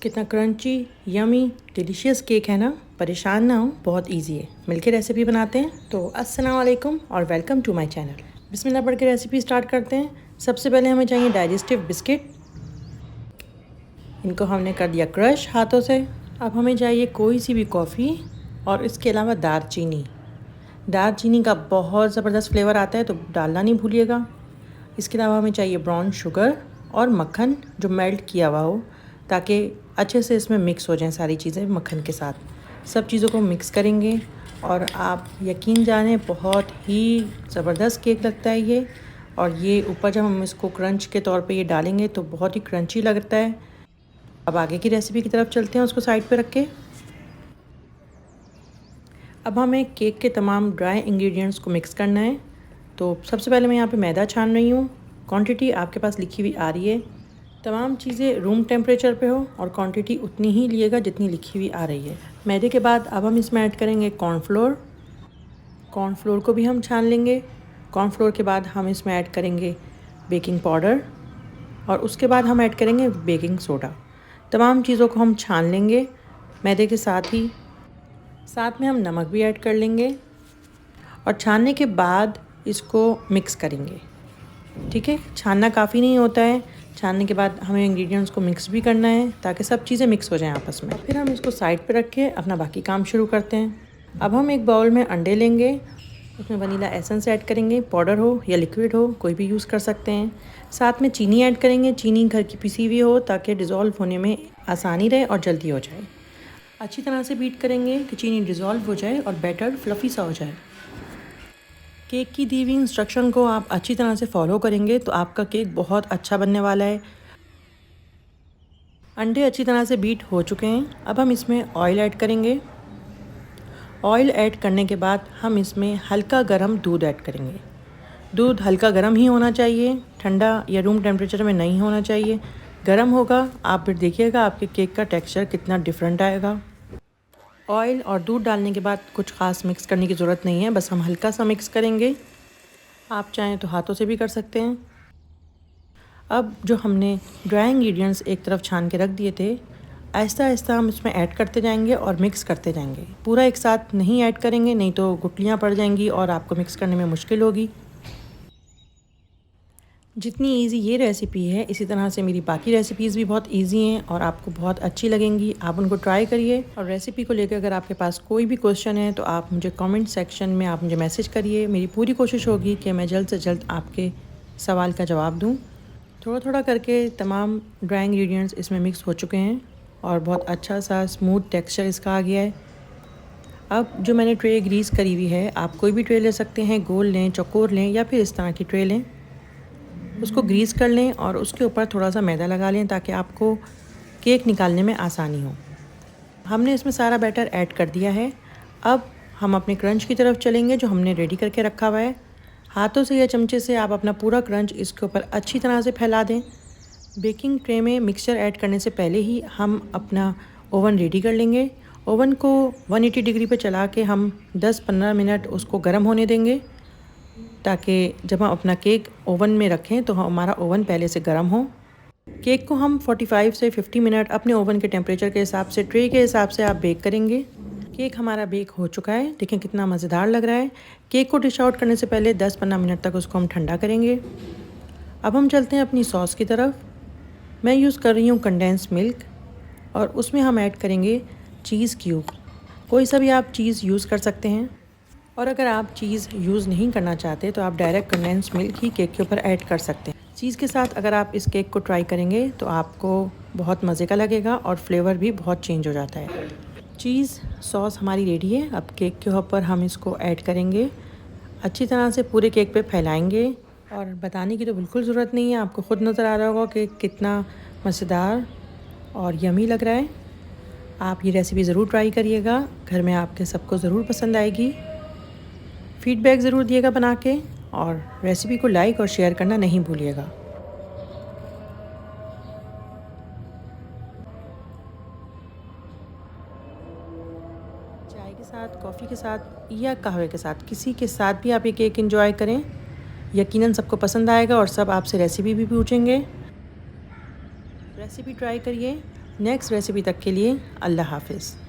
कितना crunchy, yummy, delicious cake है ना। परेशान ना हो, बहुत इजी है। मिलके रेसिपी बनाते हैं। तो अस्सलाम वालेकुम और वेलकम टू माय चैनल। बिस्मिल्लाह पढ़ के रेसिपी स्टार्ट करते हैं। सबसे पहले हमें चाहिए डाइजेस्टिव बिस्किट। इनको हमने कर दिया क्रश हाथों से। अब हमें चाहिए कोई सी भी कॉफ़ी और इसके अलावा दारचीनी। दारचीनी का बहुत ज़बरदस्त फ्लेवर आता है, तो डालना नहीं भूलिएगा। इसके अलावा हमें चाहिए ब्राउन शुगर और मक्खन जो मेल्ट किया हुआ हो, ताकि अच्छे से इसमें मिक्स हो जाएं सारी चीज़ें मक्खन के साथ। सब चीज़ों को मिक्स करेंगे और आप यकीन जानें बहुत ही ज़बरदस्त केक लगता है ये। और ये ऊपर जब हम इसको क्रंच के तौर पे ये डालेंगे तो बहुत ही क्रंची लगता है। अब आगे की रेसिपी की तरफ चलते हैं, उसको साइड पे रख के। अब हमें केक के तमाम ड्राई इंग्रेडिएंट्स को मिक्स करना है। तो सबसे पहले मैं यहाँ पे मैदा छान रही हूँ। क्वांटिटी आपके पास लिखी हुई आ रही है। तमाम चीज़ें रूम टेम्परेचर पे हो और क्वांटिटी उतनी ही लिएगा जितनी लिखी हुई आ रही है। मैदे के बाद अब हम इसमें ऐड करेंगे कॉर्नफ्लोर। कॉर्नफ्लोर को भी हम छान लेंगे। कॉर्नफ्लोर के बाद हम इसमें ऐड करेंगे बेकिंग पाउडर और उसके बाद हम ऐड करेंगे बेकिंग सोडा। तमाम चीज़ों को हम छान लेंगे मैदे के साथ ही। साथ में हम नमक भी ऐड कर लेंगे और छानने के बाद इसको मिक्स करेंगे। ठीक है, छानना काफ़ी नहीं होता है। छानने के बाद हमें इंग्रेडिएंट्स को मिक्स भी करना है ताकि सब चीज़ें मिक्स हो जाएं आपस में। फिर हम इसको साइड पे रख के अपना बाकी काम शुरू करते हैं। अब हम एक बाउल में अंडे लेंगे, उसमें वनीला एसेंस ऐड करेंगे। पाउडर हो या लिक्विड हो, कोई भी यूज़ कर सकते हैं। साथ में चीनी ऐड करेंगे। चीनी घर की पिसी हुई हो ताकि डिज़ोल्व होने में आसानी रहे और जल्दी हो जाए। अच्छी तरह से बीट करेंगे कि चीनी डिज़ोल्व हो जाए और बैटर फ्लफ़ी सा हो जाए। केक की दी हुई इंस्ट्रक्शन को आप अच्छी तरह से फॉलो करेंगे तो आपका केक बहुत अच्छा बनने वाला है। अंडे अच्छी तरह से बीट हो चुके हैं। अब हम इसमें ऑयल ऐड करेंगे। ऑयल ऐड करने के बाद हम इसमें हल्का गर्म दूध ऐड करेंगे। दूध हल्का गर्म ही होना चाहिए, ठंडा या रूम टेम्परेचर में नहीं होना चाहिए। गर्म होगा, आप फिर देखिएगा आपके केक का टेक्सचर कितना डिफरेंट आएगा। ऑयल और दूध डालने के बाद कुछ ख़ास मिक्स करने की ज़रूरत नहीं है, बस हम हल्का सा मिक्स करेंगे। आप चाहें तो हाथों से भी कर सकते हैं। अब जो हमने ड्राई इंग्रेडिएंट्स एक तरफ छान के रख दिए थे, आहिस्ता आहिस्ता हम इसमें ऐड करते जाएंगे और मिक्स करते जाएंगे। पूरा एक साथ नहीं ऐड करेंगे, नहीं तो गुठलियाँ पड़ जाएंगी और आपको मिक्स करने में मुश्किल होगी। जितनी इजी ये रेसिपी है, इसी तरह से मेरी बाकी रेसिपीज़ भी बहुत इजी हैं और आपको बहुत अच्छी लगेंगी। आप उनको ट्राई करिए। और रेसिपी को लेकर अगर आपके पास कोई भी क्वेश्चन है तो आप मुझे कमेंट सेक्शन में आप मुझे मैसेज करिए। मेरी पूरी कोशिश होगी कि मैं जल्द से जल्द आपके सवाल का जवाब दूँ। थोड़ा थोड़ा करके तमाम ड्राई इंग्रेडिएंट्स इसमें मिक्स हो चुके हैं और बहुत अच्छा सा स्मूथ टेक्स्चर इसका आ गया है। अब जो मैंने ट्रे ग्रीस करी हुई है, आप कोई भी ट्रे ले सकते हैं, गोल लें, चौकोर लें या फिर इस तरह की ट्रे लें। उसको ग्रीस कर लें और उसके ऊपर थोड़ा सा मैदा लगा लें ताकि आपको केक निकालने में आसानी हो। हमने इसमें सारा बैटर ऐड कर दिया है। अब हम अपने क्रंच की तरफ चलेंगे जो हमने रेडी करके रखा हुआ है। हाथों से या चमचे से आप अपना पूरा क्रंच इसके ऊपर अच्छी तरह से फैला दें। बेकिंग ट्रे में मिक्सचर ऐड करने से पहले ही हम अपना ओवन रेडी कर लेंगे। ओवन को 180 डिग्री पे चला के हम 10-15 मिनट उसको गर्म होने देंगे, ताकि जब हम अपना केक ओवन में रखें तो हमारा ओवन पहले से गर्म हो। केक को हम 45 से 50 मिनट अपने ओवन के टेम्परेचर के हिसाब से, ट्रे के हिसाब से आप बेक करेंगे। केक हमारा बेक हो चुका है, देखें कितना मज़ेदार लग रहा है। केक को डिश आउट करने से पहले 10-15 मिनट तक उसको हम ठंडा करेंगे। अब हम चलते हैं अपनी सॉस की तरफ। मैं यूज़ कर रही हूँ कंडेंस मिल्क और उसमें हम ऐड करेंगे चीज़ क्यूब। कोई सा भी आप चीज़ यूज़ कर सकते हैं। और अगर आप चीज़ यूज़ नहीं करना चाहते तो आप डायरेक्ट कंडेंस मिल्क ही केक के ऊपर ऐड कर सकते हैं। चीज़ के साथ अगर आप इस केक को ट्राई करेंगे तो आपको बहुत मज़े का लगेगा और फ्लेवर भी बहुत चेंज हो जाता है। चीज़ सॉस हमारी रेडी है। अब केक के ऊपर हम इसको ऐड करेंगे, अच्छी तरह से पूरे केक पे फैलाएंगे। और बताने की तो बिल्कुल ज़रूरत नहीं है, आपको ख़ुद नज़र आ रहा होगा कि कितना मज़ेदार और यमी लग रहा है। आप ये रेसिपी ज़रूर ट्राई करिएगा, घर में आपके सबको ज़रूर पसंद आएगी। फीडबैक ज़रूर दिएगा बना के और रेसिपी को लाइक और शेयर करना नहीं भूलिएगा। चाय के साथ, कॉफ़ी के साथ या कहवे के साथ, किसी के साथ भी आप ये केक एंजॉय करें। यकीनन सबको पसंद आएगा और सब आपसे रेसिपी भी पूछेंगे। रेसिपी ट्राई करिए नेक्स्ट रेसिपी तक के लिए अल्लाह हाफिज़।